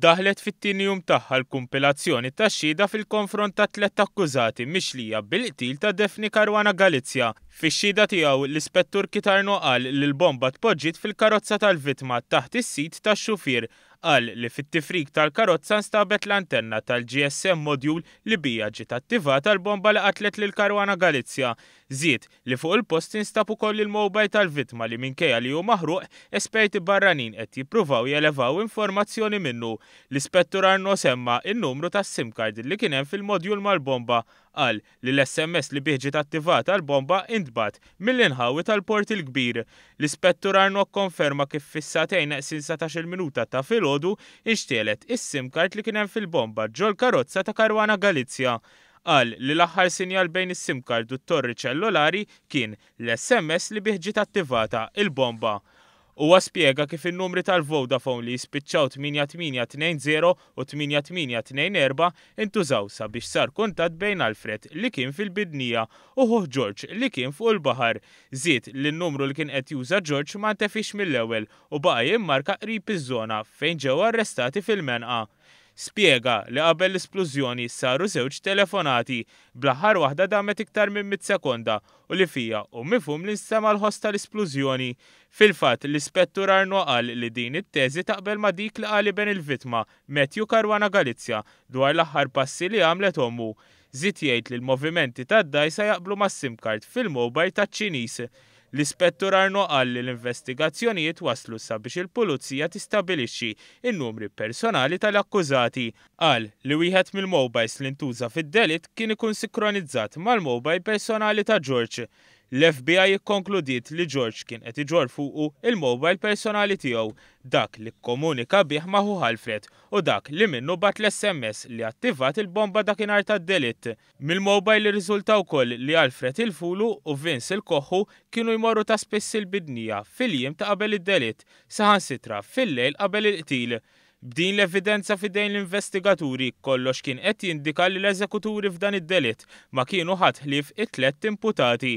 Daħlet fit-tieni jum tagħha l-kumpilazzjoni tax-xhieda fil-konfront ta' 3 akkużati mixlija bil-qtil ta' Defni Caruana Galizia. Fix-xhieda tiegħu l-Ispettur Kitarno qal li l-bomba tpoġġiet fil-karozza tal-vittma taħt is-sit tax-xufier. Qal li fit-tifrik tal-karozza nstabet l-antenna tal-GSM module li bija ġiet attivata l-bomba li qatlet lil Caruana Galizia. Żied li fuq il-post instab ukoll il-mowbajl tal-vittma li minkejja li hu maħruq, esperti barranin qed jippruvaw jelevaw informazzjoni minnu. L-Ispettur Arno semma n-numru tas-SIM card li kien hemm fil-modjul mal-bomba. Qal li l-SMS li bih ġiet attivata l-bomba intbat mill-inħawi tal-port il-kbir. L-Ispettur Arno konferma kif fis-satejn neqsin 17 minuta ta' filgħodu inxtielet is-SIM card li kien hemm fil-bomba ġol karozza ta' Caruana Galizia. Qal li l-aħħar sinjal bejn is-SIM card u t-torri ċellulari kien l-SMS li bih ġiet attivata il-bomba. Huwa spjega kif in-numri tal-Vodafone li jispiċċaw 8820 u 8824 intużaw sabiex sar kuntatt bejn Alfred li kien fil-bidnija u Ħuh George li kien fuq il-baħar. Żied li n-numru li kien qed juża George ma ntefix mill-ewwel u baqa' jimmarka qrib iż-żona fejn ġew arrestati fil-menqa. Spjega li qabel l-esplużjoni saru żewġ telefonati, bl-aħħar waħda damet iktar minn 100 sekonda u li fija u mifhum li nstema l-ħoss tal-esplużjoni. Fil-fatt l-Ispettur Arno qal li din it-teżi taqbel ma dik li qali ben il-vittma Matthew Caruana Galizia dwar l-aħħar passi li għamlet ommu. Żied jgħid li l-movimenti tad-dgħajsa jaqblu mas-SIM card fil-mowbajl taċ-Ċiniż. L-Ispettur Arno qal li l-investigazzjonijiet waslu sabiex il-pulizija tistabilixxi in-numri personali tal-akkużati. Qal li wieħed mill-mobiles li ntuża fid-delitt kien ikun sinkronizzat mal-mobile personali ta' George. L-FBI jikkonkludiet li George kien qed iġorr fuqu il-mobile personali tiegħu, dak li kkomunika bih ma' Ħuh Alfred u dak li minnu bat l-SMS li attivat il-bomba dakinhar tad-delitt. Mill-mobile irriżultaw ukoll li Alfred il-Fulu u Vince il-Koħħu kienu jmorru ta' spiss il-bidnija fil-jiem ta' qabel id-delitt, saħansitra fil-lejl qabel il-qtil. B'din l-evidenza fidejn l-investigaturi kollox kien qed jindika li l-eżekuturi f'dan id-delitt ma kienu ħadd ħlief it-3 imputati.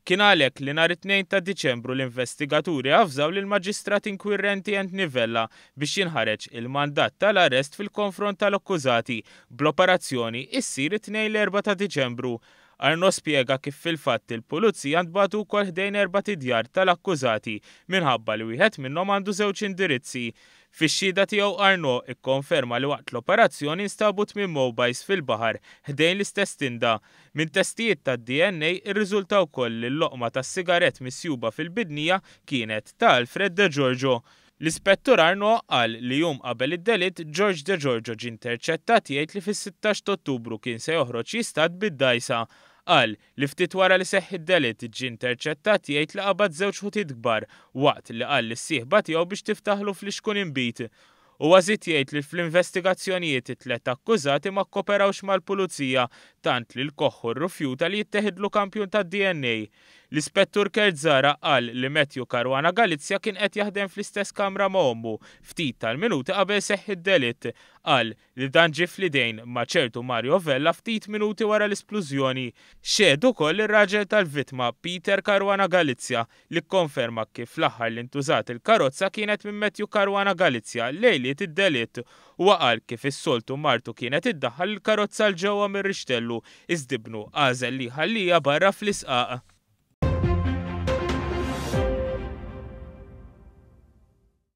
Kien għalhekk li nhar it-2 ta' Diċembru l-investigaturi avżaw lill-Maġistrat Inkwirenti Ent Nivella biex jinħareġ il-mandat tal-arrest fil-konfront tal-akkużati bl-operazzjoni issir it-2 l-4 ta' Diċembru. Arno spjega kif fil-fatt il-pulizija ntbagħtu wkoll ħdejn 4 tidjar tal-akkużati minħabba li wieħed minnhom għandu żewġ indirizzi. Fix-xhieda tiegħu Arno ikkonferma li waqt l-operazzjoni nstabu 8 mobiles fil-baħar ħdejn l-istess tinda. Min testijiet tad-DNA irriżultaw wkoll li l-loqma tas-sigarett misjuba fil-bidnija kienet ta' Alfred De Giorgio. L-Ispettur Arno qal li jum qabel id-delitt George De Giorgio ġie interċettat jgħid li fis-16 ta' Ottubru kien se joħroġ jistat bid-dgħajsa. Qal li ftit wara li seħħ id-delitt ġie interċettat jgħid li qabad żewġ ħutiet kbar waqt li qal lis-sieħba tiegħu biex tiftaħlu fl-ixkun inbit. U għazit jgħid li fl-investigazzjonijiet it-3 akkużati ma kkoperawx mal-pulizija tant li l-Koħħu rrifjuta li jittieħidlu kampjun tad-DNA. L-Ispettur Kertzara qal li Matthew Caruana Galizia kien qed jaħdem fl-istess kamra ma' ommu ftit tal-minuti qabel seħħ id-delitt. Qal li dan ġie fl-idejn ma' ċertu Mario Vella ftit minuti wara l-esplużjoni. Xehed ukoll ir-raġel tal-vittma Peter Caruana Galizia li kkonferma kif l-aħħar li ntużat il-karozza kienet minn Matthew Caruana Galizia lejliet id-delitt u qal kif is-soltu martu kienet iddaħħal il-karozza l ġewwa mir-Rixtellu iżdibnu għażel li ħallija barra fl-isqaq.